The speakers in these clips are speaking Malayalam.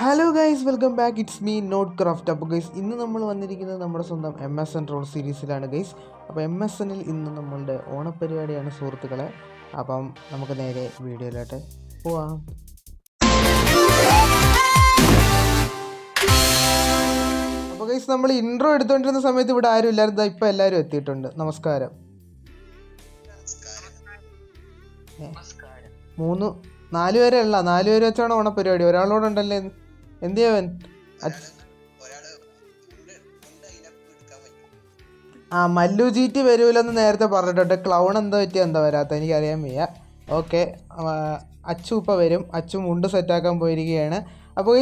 Hello guys, welcome back. It's me note craft. അപ്പോൾ ഗൈസ്, ഇന്ന് നമ്മൾ വന്നിരിക്കുന്നത് നമ്മുടെ സ്വന്തം MSN ട്രോൾ സീരീസിലാണ് ഗൈസ്. അപ്പോൾ MSNൽ ഇന്ന് നമ്മളുടെ ഓണപ്പരിപാടിയാണ് സുഹൃത്തുക്കളെ. അപ്പം നമുക്ക് നേരെ വീഡിയോയിലോട്ട് പോവാം. അപ്പോൾ ഗൈസ്, നമ്മൾ ഇൻട്രോ എടുത്തുകൊണ്ടിരുന്ന സമയത്ത് ഇവിടെ ആരും ഇല്ലായിരുന്നു. ഇപ്പോൾ എല്ലാവരും എത്തിയിട്ടുണ്ട്. നമസ്കാരം. 4 പേരെ അല്ല, 4 പേര് വെച്ചാണ് ഓണപ്പരിപാടി. ഒരാളോടുണ്ടല്ലേ, എന്ത് ചെയ്യാൻ? മല്ലു ജീറ്റി വരൂലെന്ന് നേരത്തെ പറഞ്ഞിട്ടുണ്ട്. ക്ലൗൺ എന്താ പറ്റിയ എന്താ വരാത്ത എനിക്കറിയാൻ വയ്യ. ഓക്കെ, അച്ചു ഇപ്പോൾ വരും. അച്ചു മുണ്ട് സെറ്റാക്കാൻ പോയിരിക്കുകയാണ്. അപ്പോൾ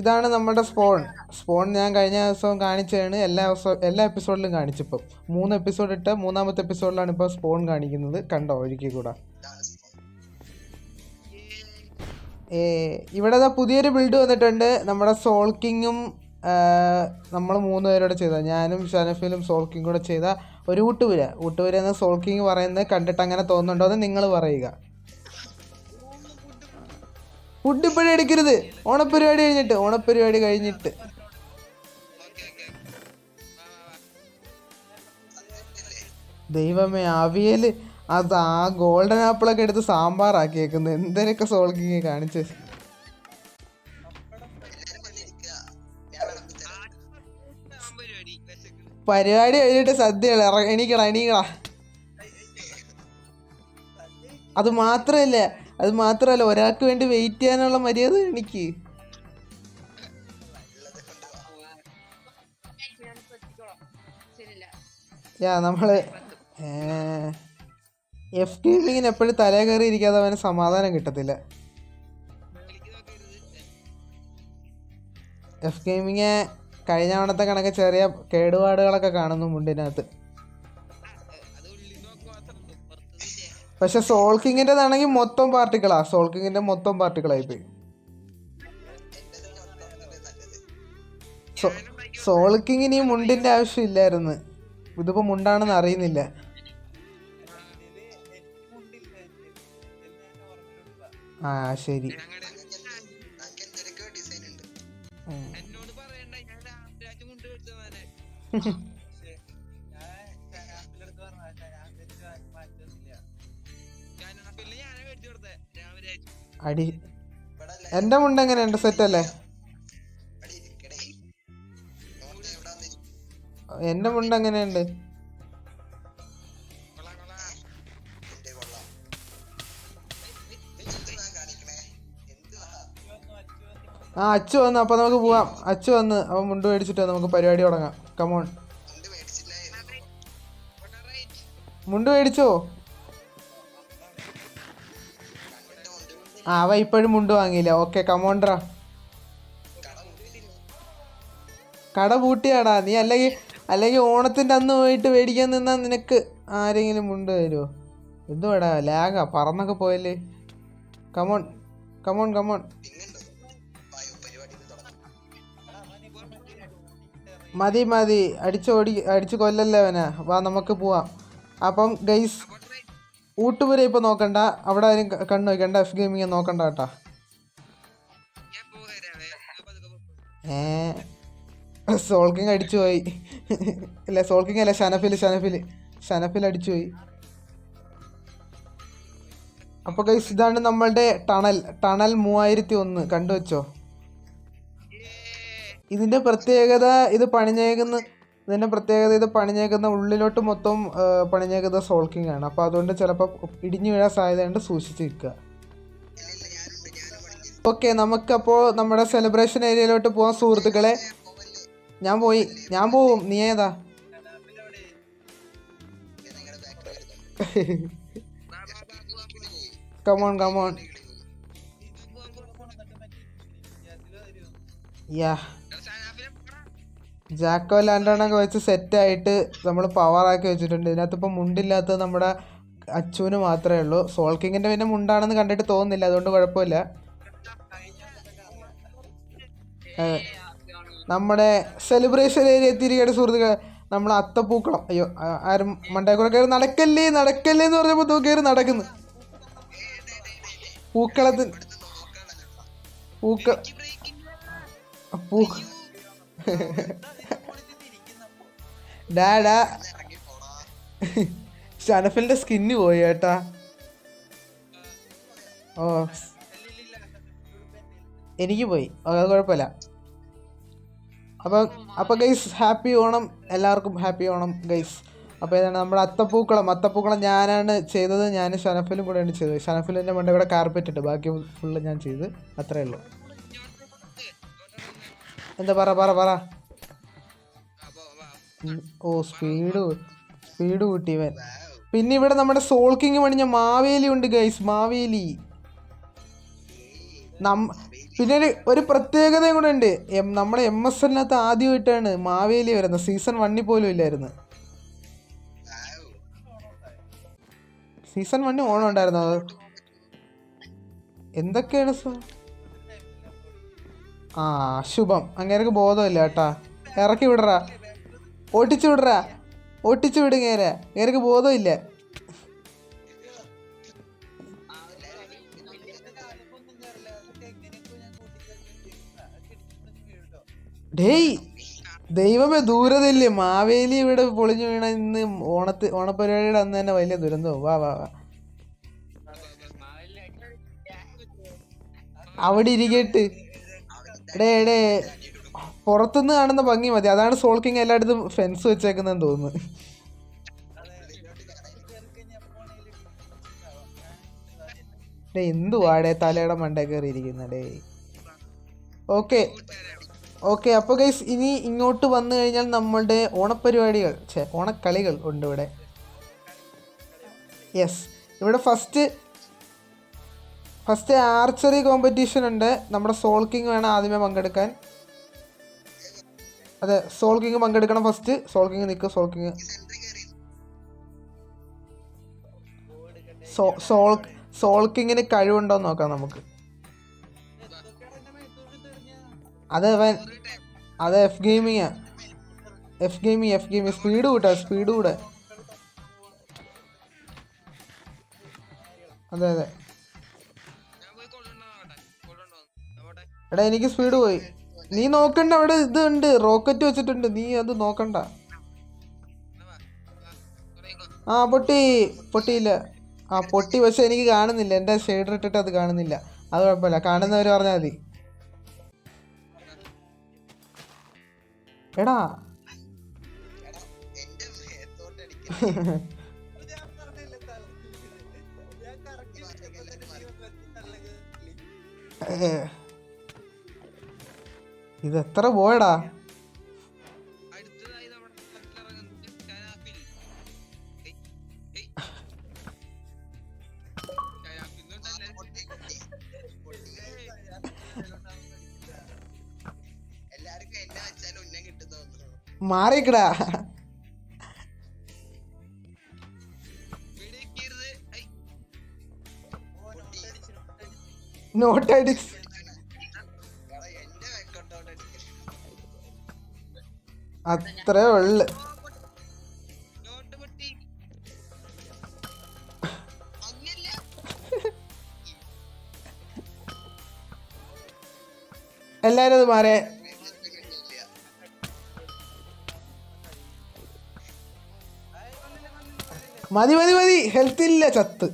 ഇതാണ് നമ്മുടെ സ്പോൺ ഞാൻ കഴിഞ്ഞ ദിവസം കാണിച്ചതാണ്. എല്ലാ എപ്പിസോഡിലും കാണിച്ചിപ്പം 3 എപ്പിസോഡ് ഇട്ട് 3ാമത്തെ എപ്പിസോഡിലാണ് ഇപ്പോൾ സ്പോൺ കാണിക്കുന്നത്. കണ്ടോ ഒഴുക്കി കൂടാ. ഇവിടെ പുതിയൊരു ബിൽഡ് വന്നിട്ടുണ്ട്. നമ്മുടെ സോൾ കിങ്ങും നമ്മൾ 3 പേരോടെ ചെയ്ത, ഞാനും ഷനഫിലും സോൾ കിങ് കൂടെ ചെയ്ത ഒരു ഊട്ടുപുര എന്ന് സോൾ കിങ് പറയുന്നത് കണ്ടിട്ട് അങ്ങനെ തോന്നുന്നുണ്ടോ എന്ന് നിങ്ങൾ പറയുക. ഫുഡ് ഇപ്പോഴും എടുക്കരുത്. ഓണപ്പരിപാടി കഴിഞ്ഞിട്ട് ദൈവമേ, അവിയൽ അത് ഗോൾഡൻ ആപ്പിളൊക്കെ എടുത്ത് സാമ്പാറാക്കിയേക്കുന്നത്. എന്തിനൊക്കെ സോൾ കിങ് കാണിച്ച്. പരിപാടി കഴിഞ്ഞിട്ട് സദ്യയാണ്. എണീക്കടാ. അത് മാത്രമല്ല ഒരാൾക്ക് വേണ്ടി വെയിറ്റ് ചെയ്യാനുള്ള മര്യാദ എനിക്ക്. നമ്മള് എഫ് ഗെയിമിങ്ങിന് എപ്പോഴും തലേ കയറി ഇരിക്കാതെ അവന് സമാധാനം കിട്ടത്തില്ല. എഫ് ഗെയിമിങ് കഴിഞ്ഞ തവണത്തെ കണക്ക് ചെറിയ കേടുപാടുകളൊക്കെ കാണുന്നു മുണ്ടിനകത്ത്. പക്ഷെ സോൾ കിങ്ങിൻ്റെതാണെങ്കിൽ മൊത്തം പാർട്ടിക്കിളായിപ്പോയി. സോൾ കിങ്ങിന് ഈ മുണ്ടിന്റെ ആവശ്യമില്ലായിരുന്നു. ഇതിപ്പോ മുണ്ടാണെന്ന് അറിയുന്നില്ല. ശരി. എന്റെ മുണ്ട് എങ്ങനെയുണ്ട്? സെറ്റ് അല്ലേ? എന്റെ മുണ്ട് എങ്ങനെയുണ്ട്? അച്ചു വന്നു. അപ്പൊ നമുക്ക് പോവാം. അച്ചു വന്ന് അവൻ മുണ്ട് മേടിച്ചിട്ട് നമുക്ക് പരിപാടി തുടങ്ങാം. കമോൺ. മുണ്ട് മേടിച്ചോ? അവ ഇപ്പോഴും മുണ്ട് വാങ്ങിയില്ല. ഓക്കെ, കമോണ്ട്രാ. കട പൂട്ടിയാടാ നീ. അല്ലെങ്കിൽ ഓണത്തിന്റെ അന്ന് പോയിട്ട് മേടിക്കാൻ നിന്നാ നിനക്ക് ആരെങ്കിലും മുണ്ട് തരുമോ? എന്തുവാടാ ലാഗാ, പറന്നൊക്കെ പോയല്ലേ. കമോൺ. മതി അടിച്ചു കൊല്ലല്ലേ അവനെ. വാ നമുക്ക് പോവാം. അപ്പം ഗൈസ്, ഊട്ടുപുര ഇപ്പൊ നോക്കണ്ട. അവിടെ ആരും കണ്ണു വയ്ക്കണ്ട. എഫ് ഗെയിമിങ് നോക്കണ്ട കേട്ടാ. സോൾ കിങ് അടിച്ചു പോയി. അല്ല സോൾ കിങ് അല്ല, ഷനഫിൽ അടിച്ചു പോയി. അപ്പൊ ഗൈസ്, ഇതാണ് നമ്മളുടെ ടണൽ 3001. കണ്ടുവച്ചോ. ഇതിന്റെ പ്രത്യേകത ഇത് പണിഞ്ഞേക്കുന്ന ഉള്ളിലോട്ട് മൊത്തം പണിഞ്ഞേക്കുന്ന സോൾ കിങ് ആണ്. അപ്പോൾ അതുകൊണ്ട് ചിലപ്പോൾ ഇടിഞ്ഞു വീഴാൻ സാധ്യതയുണ്ട്. സൂക്ഷിച്ച് നിൽക്കുക. ഓക്കെ, നമുക്കപ്പോൾ നമ്മുടെ സെലിബ്രേഷൻ ഏരിയയിലോട്ട് പോവാം സുഹൃത്തുക്കളെ. ഞാൻ പോവും. നീ ഏതാ? കമോൺ. ജാക്കോ ലാൻഡേണൊക്കെ വെച്ച് സെറ്റായിട്ട് നമ്മൾ പവറാക്കി വെച്ചിട്ടുണ്ട്. ഇതിനകത്ത് ഇപ്പം മുണ്ടില്ലാത്തത് നമ്മുടെ അച്ചുവിന് മാത്രമേ ഉള്ളൂ. സോൾ കിങ്ങിൻ്റെ പിന്നെ മുണ്ടാണെന്ന് കണ്ടിട്ട് തോന്നുന്നില്ല, അതുകൊണ്ട് കുഴപ്പമില്ല. നമ്മുടെ സെലിബ്രേഷൻ ഏരിയ എത്തിയിരിക്കുകയാണ് സുഹൃത്തുക്കളെ. നമ്മൾ അത്തപ്പൂക്കളം. അയ്യോ, ആരും മണ്ടേക്കൂടെ കയറി നടക്കല്ലേ എന്ന് പറഞ്ഞപ്പോൾ കയറി നടക്കുന്നു. പൂക്കളത്തിന് പൂ ഡാഡാ ഷനഫിലിന്റെ സ്കിന്ന് പോയി ഏട്ടാ. ഓ എനിക്ക് പോയി, അത് കുഴപ്പമില്ല. അപ്പം ഗൈസ് ഹാപ്പി ഓണം, എല്ലാവർക്കും ഹാപ്പി ഓണം ഗൈസ്. അപ്പോൾ ഏതാണ് നമ്മുടെ അത്തപ്പൂക്കളം ഞാനാണ് ചെയ്തത്. ഞാൻ ഷനഫിലും കൂടെയാണ് ചെയ്തത്. ഷനഫിലിൻ്റെ മണ്ട കൂടെ കാർപ്പറ്റ് ഇട്ട്, ബാക്കി ഫുള്ള് ഞാൻ ചെയ്ത്. അത്രേ ഉള്ളൂ. എന്താ പറ. ഓ സ്പീഡ് കൂട്ടിവൻ. പിന്നെ ഇവിടെ നമ്മുടെ സോൾ കിങ് പണിഞ്ഞ മാവേലി ഉണ്ട് ഗൈസ്, മാവേലി. പിന്നെ ഒരു പ്രത്യേകതയും കൂടെ ഉണ്ട്. നമ്മുടെ MSNകത്ത് ആദ്യമായിട്ടാണ് മാവേലി വരുന്നത്. സീസൺ 1 പോലും ഇല്ലായിരുന്നു. സീസൺ 1 ഓണം ഉണ്ടായിരുന്നു. എന്തൊക്കെയാണ് ശുഭം അങ്ങേർക്ക് ബോധമില്ല കേട്ടാ. ഇറക്കി വിടറാ, ഓട്ടിച്ചു വിട് നേർക്ക് ബോധമില്ല. ഡേയ് ദൈവമേ, ദൂരതയില്ലേ മാവേലി ഇവിടെ പൊളിഞ്ഞു വീണ ഇന്ന് ഓണപരിപാടിയുടെ അന്ന് തന്നെ വലിയ ദുരന്തവും. വാ അവിടെ ഇരിക്കട്ട്. എടേ പുറത്തുനിന്ന് കാണുന്ന ഭംഗി മതി. അതാണ് സോൾ കിങ് എല്ലായിടത്തും ഫെൻസ് വെച്ചേക്കുന്നതെന്ന് തോന്നുന്നു. ഡേ എന്തുവാടേ തലയുടെ മണ്ടേ കയറിയിരിക്കുന്ന ഡേ. ഓക്കെ അപ്പോൾ ഗൈസ് ഇനി ഇങ്ങോട്ട് വന്നു കഴിഞ്ഞാൽ നമ്മളുടെ ഓണപ്പരിപാടികൾ ഓണക്കളികൾ ഉണ്ട് ഇവിടെ. യെസ്, ഇവിടെ ഫസ്റ്റ് ആർച്ചറി കോമ്പറ്റീഷൻ ഉണ്ട്. നമ്മുടെ സോൾ കിങ് വേണം ആദ്യമേ പങ്കെടുക്കാൻ. അതെ, സോൾ കിങ് പങ്കെടുക്കണം ഫസ്റ്റ്. സോൾ കിങ് നിൽക്കും. സോൾ കിങ്ങിന് കഴിവുണ്ടോ എന്ന് നോക്കാം നമുക്ക്. അത് എഫ് ഗെയിമിങ്. സ്പീഡ് കൂടെ. അതെ എടാ എനിക്ക് സ്പീഡ് പോയി. നീ നോക്കണ്ട, അവിടെ ഇതുണ്ട്, റോക്കറ്റ് വെച്ചിട്ടുണ്ട്, നീ അത് നോക്കണ്ട. പൊട്ടിയില്ല. പൊട്ടി, പക്ഷെ എനിക്ക് കാണുന്നില്ല. എൻ്റെ ഷെയ്ഡർ ഇട്ടിട്ട് അത് കാണുന്നില്ല. അത് കുഴപ്പമില്ല, കാണുന്നവർ പറഞ്ഞാൽ മതി. എടാ ഇത് എത്ര പോയടാ. മാറിക്കടാ. നോട്ടടിച്ച് അത്രേ ഉള്ളു. എല്ലാരും അത് മാറേ. മതി ഹെൽത്ത് ഇല്ല, ചത്ത്.